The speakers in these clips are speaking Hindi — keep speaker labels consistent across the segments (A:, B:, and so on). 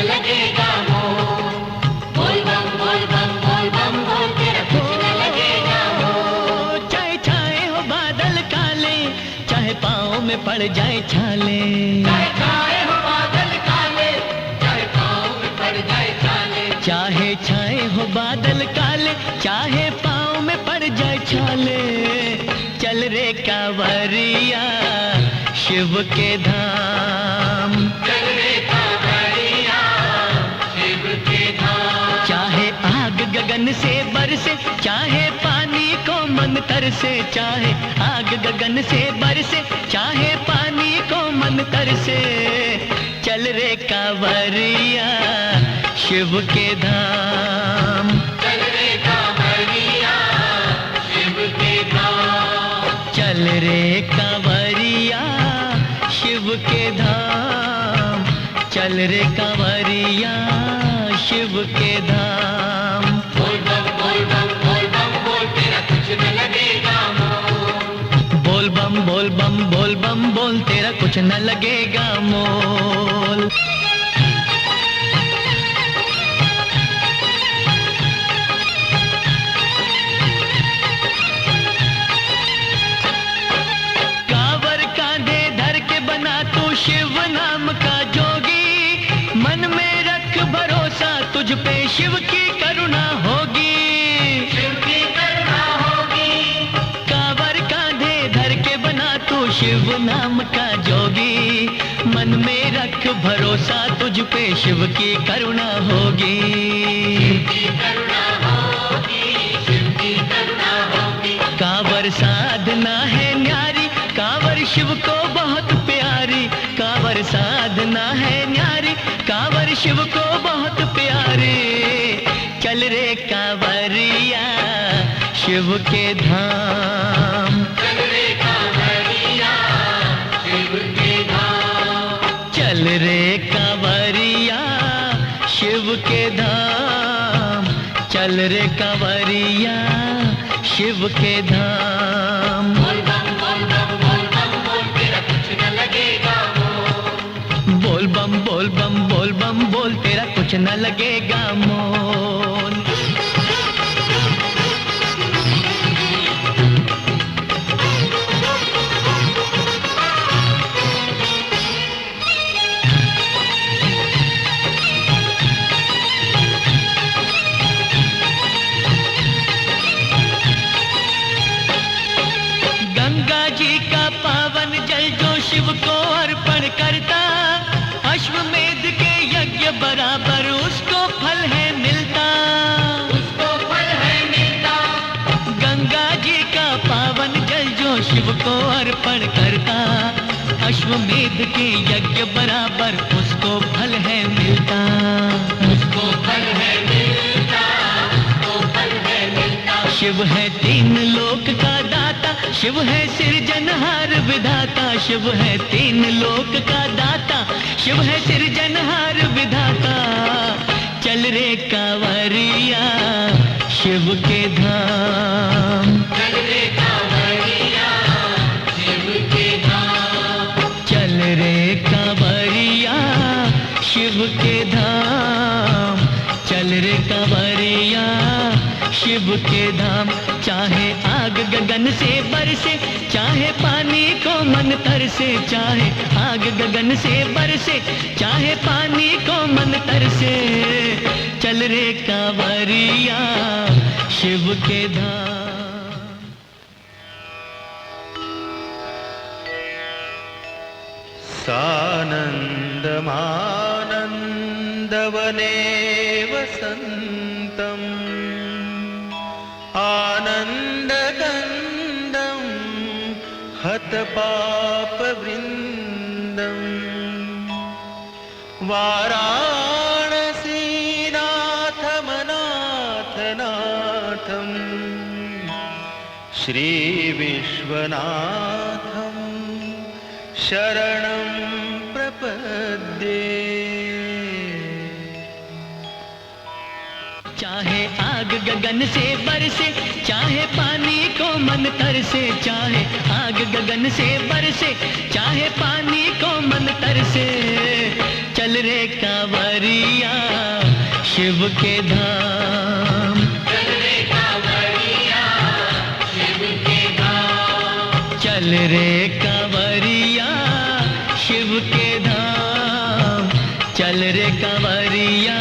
A: लगेगा मोल। बोल बम बोल बम बोल बम बोल, तेरा कुछ न लगेगा मोल।
B: चाहे छाए हो बादल काले, चाहे पाँव में पड़ जाए छाले,
A: चाहे छाए हो बादल काले, चाहे पाँव में पड़ जाए छाले।
B: चाहे छाए हो बादल काले, चाहे पाँव में पड़ जाए छाले। चल रे कांवरिया शिव के धाम,
A: चल रे कांवरिया शिव के धाम।
B: चाहे आग गगन से बरसे, चाहे पानी को मन तरसे, चाहे आग गगन से बरसे, चाहे पानी को मन तरसे। चल रे कांवरिया शिव के धाम,
A: चल रे कांवरिया शिव के धाम।
B: चल रे कांवरिया शिव के धाम, चल रे कांवरिया शिव के धाम।
A: बोल बम बोल बम बोल बम बोल, तेरा कुछ न लगेगा मोल।
B: बोल बम बोल बम बोल बम बोल, तेरा कुछ न लगेगा मोल। कांवर कांधे धर के बना तू शिव नाम का जोगी, मन में रख भरोसा तुझ पे शिव की करुणा होगी,
A: शिव की करुणा होगी।
B: कांवर कांधे धर के बना तू शिव नाम का जोगी, मन में रख भरोसा तुझ पे शिव की करुणा होगी,
A: की करुणा होगी, शिव की करुणा होगी।
B: कांवर साधना है न्यारी, कांवर शिव को बहुत प्यारी, कांवर साधना है न्यारी, कांवर शिव को बहुत प्यारी। चल रे कांवरिया शिव के धाम,
A: चल रे कांवरिया शिव के धाम।
B: चल रे कांवरिया शिव के धाम, चल रे कांवरिया शिव के धाम।
A: बोल बम बोल बम बोल बम बोल, तेरा कुछ न लगेगा मोल।
B: बोल बम बोल बम बोल बम बोल, तेरा कुछ न लगेगा मोल। गंगा जी का पावन जल जो शिव को अर्पण करता, अश्वमेध के यज्ञ बराबर उसको फल है मिलता,
A: उसको फल है मिलता।
B: गंगा जी का पावन जल जो शिव को अर्पण करता, अश्वमेध के यज्ञ बराबर उसको फल है मिलता,
A: उसको फल है मिलता, उसको फल है मिलता।
B: शिव है तीन लोक का दाता, शिव है सिरजनहार विधाता, शिव है तीन लोक का दाता, शिव है सिरजनहार विधाता। चल रे कांवरिया शिव के धाम,
A: चल रे कांवरिया शिव के धाम।
B: चल रे कांवरिया शिव के धाम, चल रे कांवरिया शिव के धाम। चाहे आग गगन से बरसे, चाहे पानी को मन तरसे, चाहे आग गगन से बरसे, चाहे पानी को मन तरसे। चल रे कांवरिया शिव के धाम।
C: सानन्दमानन्दवने वसन्तम् आनन्दकन्दं हतपापवृन्दम् वाराणसीनाथमनाथनाथम् श्रीविश्वनाथं शरणं प्रपद्ये।
B: चाहे आग गगन से बरसे, चाहे पानी को मन तरसे, चाहे आग गगन से बरसे, चाहे पानी को मन तरसे। चल चल रे कांवरिया शिव के धाम।
A: चल रे कांवरिया शिव के धाम।
B: चल रे कांवरिया शिव के धाम। चल रे कांवरिया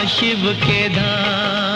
B: शिव के धाम।